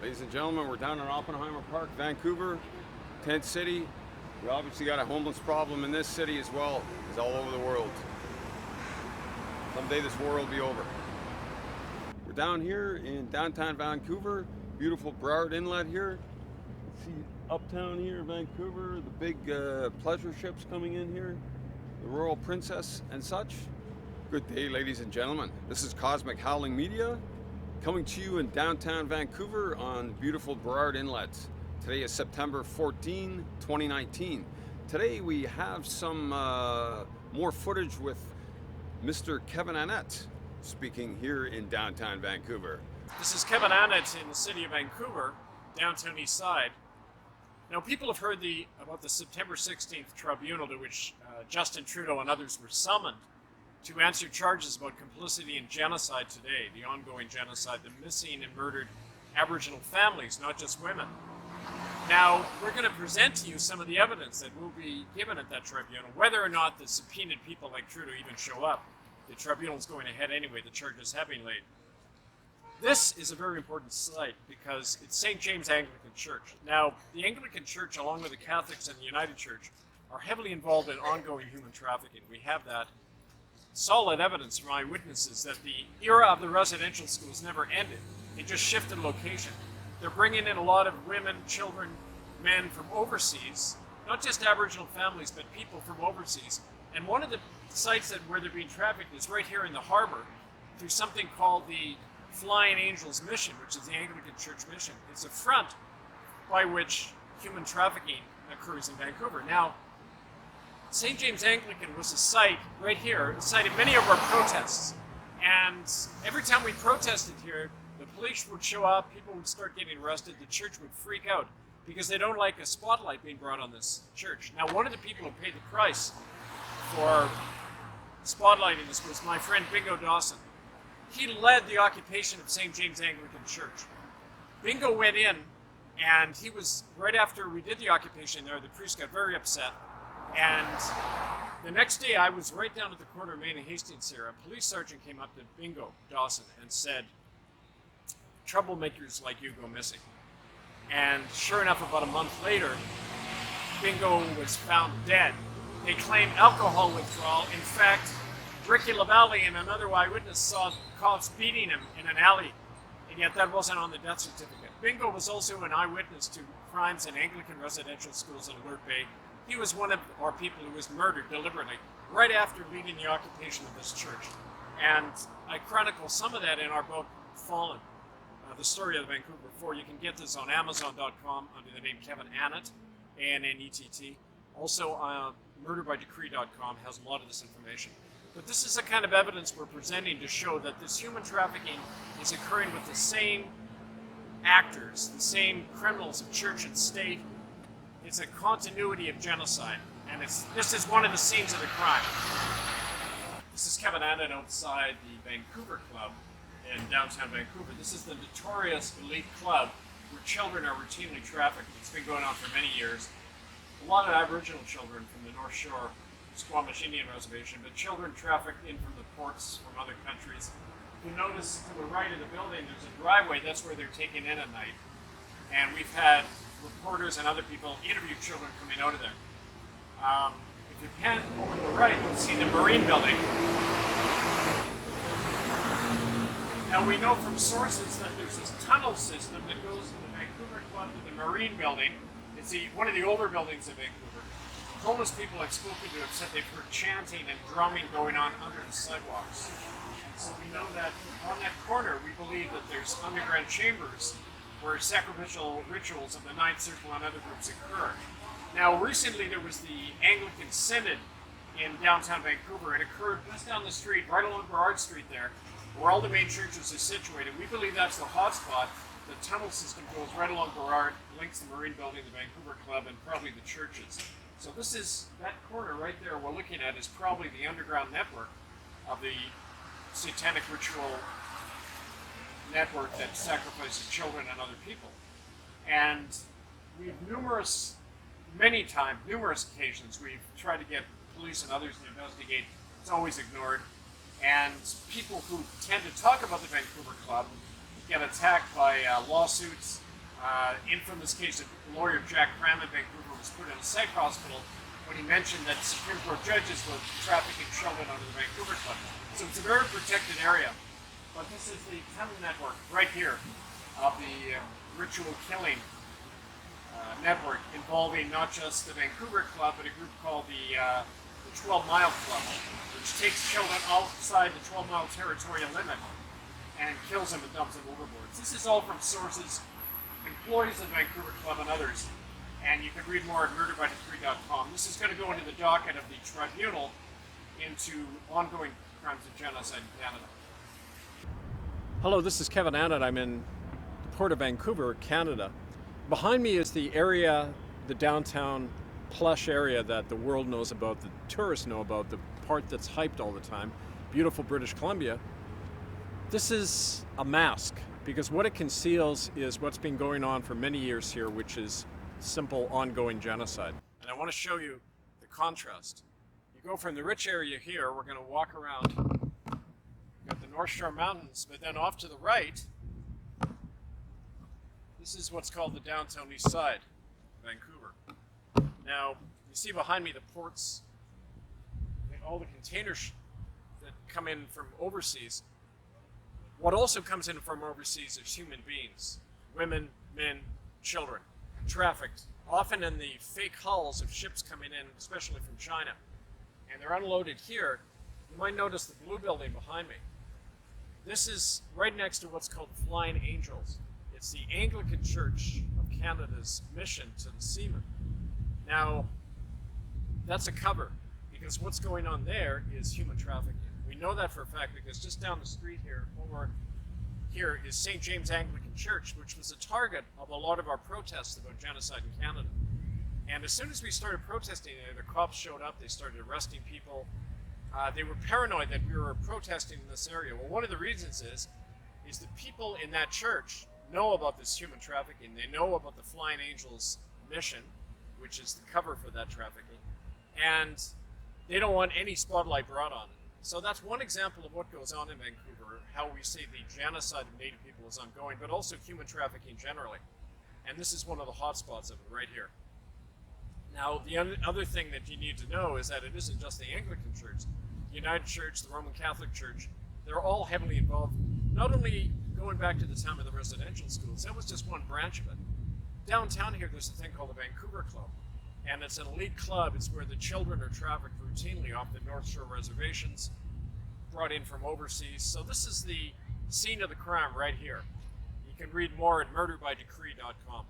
Ladies and gentlemen, we're down in Oppenheimer Park, Vancouver, tent city. We obviously got a homeless problem in this city as well as all over the world. Someday this war will be over. We're down here in downtown Vancouver, beautiful Burrard Inlet here. See uptown here, Vancouver, the big pleasure ships coming in here, the Royal Princess and such. Good day, ladies and gentlemen. This is Cosmic Howling Media, coming to you in downtown Vancouver on beautiful Burrard Inlet. Today is September 14, 2019. Today we have some more footage with Mr. Kevin Annett speaking here in downtown Vancouver. This is Kevin Annett in the city of Vancouver, downtown east side. Now, people have heard about the September 16th tribunal to which Justin Trudeau and others were summoned to answer charges about complicity in genocide today, the ongoing genocide, the missing and murdered Aboriginal families, not just women. Now, we're going to present to you some of the evidence that will be given at that tribunal. Whether or not the subpoenaed people like Trudeau even show up, the tribunal is going ahead anyway, the charges have been laid. This is a very important site because it's St. James Anglican Church. Now, the Anglican Church, along with the Catholics and the United Church, are heavily involved in ongoing human trafficking. We have that solid evidence from eyewitnesses that the era of the residential schools never ended. It just shifted location. They're bringing in a lot of women, children, men from overseas, not just Aboriginal families, but people from overseas. And one of the sites where they're being trafficked is right here in the harbor through something called the Flying Angels Mission, which is the Anglican Church mission. It's a front by which human trafficking occurs in Vancouver. Now, St. James Anglican was a site right here, a site of many of our protests. And every time we protested here, the police would show up, people would start getting arrested, the church would freak out because they don't like a spotlight being brought on this church. Now, one of the people who paid the price for spotlighting this was my friend Bingo Dawson. He led the occupation of St. James Anglican Church. Bingo went in, and he was, right after we did the occupation there, the priest got very upset. And the next day, I was right down at the corner of Main and Hastings here. A police sergeant came up to Bingo Dawson and said, "Troublemakers like you go missing." And sure enough, about a month later, Bingo was found dead. They claimed alcohol withdrawal. In fact, Ricky LaValle and another eyewitness saw cops beating him in an alley, and yet that wasn't on the death certificate. Bingo was also an eyewitness to crimes in Anglican residential schools in Alert Bay. He was one of our people who was murdered deliberately right after leading the occupation of this church. And I chronicle some of that in our book, Fallen, the story of the Vancouver Four. You can get this on Amazon.com under the name Kevin Annett, A-N-N-E-T-T. Also, murderbydecree.com has a lot of this information. But this is the kind of evidence we're presenting to show that this human trafficking is occurring with the same actors, the same criminals of church and state. It's a continuity of genocide, and this is one of the scenes of the crime. This is Kevin Annett outside the Vancouver Club in downtown Vancouver. This is the notorious elite club where children are routinely trafficked. It's been going on for many years. A lot of Aboriginal children from the North Shore Squamish Indian Reservation, but children trafficked in from the ports from other countries. You'll notice to the right of the building there's a driveway. That's where they're taken in at night. And we've had reporters and other people interview children coming out of there. If you pan over to the right, you'll see the Marine Building. Now we know from sources that there's this tunnel system that goes from the Vancouver Club to the Marine Building. It's one of the older buildings in Vancouver. Homeless people I've spoken to have said they've heard chanting and drumming going on under the sidewalks. And so we know that on that corner, we believe that there's underground chambers where sacrificial rituals of the Ninth Circle and other groups occur. Now, recently there was the Anglican Synod in downtown Vancouver. It occurred just down the street, right along Burrard Street there, where all the main churches are situated. We believe that's the hotspot. The tunnel system goes right along Burrard, links the Marine Building, the Vancouver Club, and probably the churches. So this is, that corner right there we're looking at is probably the underground network of the satanic ritual network that sacrifices children and other people. And we've numerous occasions, we've tried to get police and others to investigate. It's always ignored. And people who tend to talk about the Vancouver Club get attacked by lawsuits, infamous case of lawyer Jack Cram in Vancouver was put in a psych hospital when he mentioned that Supreme Court judges were trafficking children under the Vancouver Club. So it's a very protected area. But this is the tunnel network right here of the ritual killing network involving not just the Vancouver Club, but a group called the 12 Mile Club, which takes children outside the 12-mile territorial limit and kills them and dumps them overboard. This is all from sources, employees of the Vancouver Club and others, and you can read more at murderbythe3.com. This is going to go into the docket of the tribunal into ongoing crimes of genocide in Canada. Hello, this is Kevin Annett. I'm in the Port of Vancouver, Canada. Behind me is the area, the downtown plush area that the world knows about, the tourists know about, the part that's hyped all the time, beautiful British Columbia. This is a mask because what it conceals is what's been going on for many years here, which is simple ongoing genocide. And I want to show you the contrast. You go from the rich area here, we're going to walk around, you've got the North Shore Mountains, but then off to the right, this is what's called the downtown east side, Vancouver. Now, you see behind me the ports, all the containers that come in from overseas. What also comes in from overseas is human beings, women, men, children, trafficked, often in the fake hulls of ships coming in, especially from China. And they're unloaded here. You might notice the blue building behind me. This is right next to what's called Flying Angels. It's the Anglican Church of Canada's mission to the seamen. Now, that's a cover, because what's going on there is human trafficking. We know that for a fact because just down the street here, over here, is St. James Anglican Church, which was a target of a lot of our protests about genocide in Canada. And as soon as we started protesting there, the cops showed up, they started arresting people. They were paranoid that we were protesting in this area. Well, one of the reasons is the people in that church know about this human trafficking. They know about the Flying Angels mission, which is the cover for that trafficking. And they don't want any spotlight brought on it. So that's one example of what goes on in Vancouver, how we say the genocide of Native people is ongoing, but also human trafficking generally. And this is one of the hotspots of it right here. Now, the other thing that you need to know is that it isn't just the Anglican Church. The United Church, the Roman Catholic Church, they're all heavily involved, not only going back to the time of the residential schools, that was just one branch of it. Downtown here, there's a thing called the Vancouver Club. And it's an elite club. It's where the children are trafficked routinely off the North Shore reservations, brought in from overseas. So this is the scene of the crime right here. You can read more at murderbythe3.com.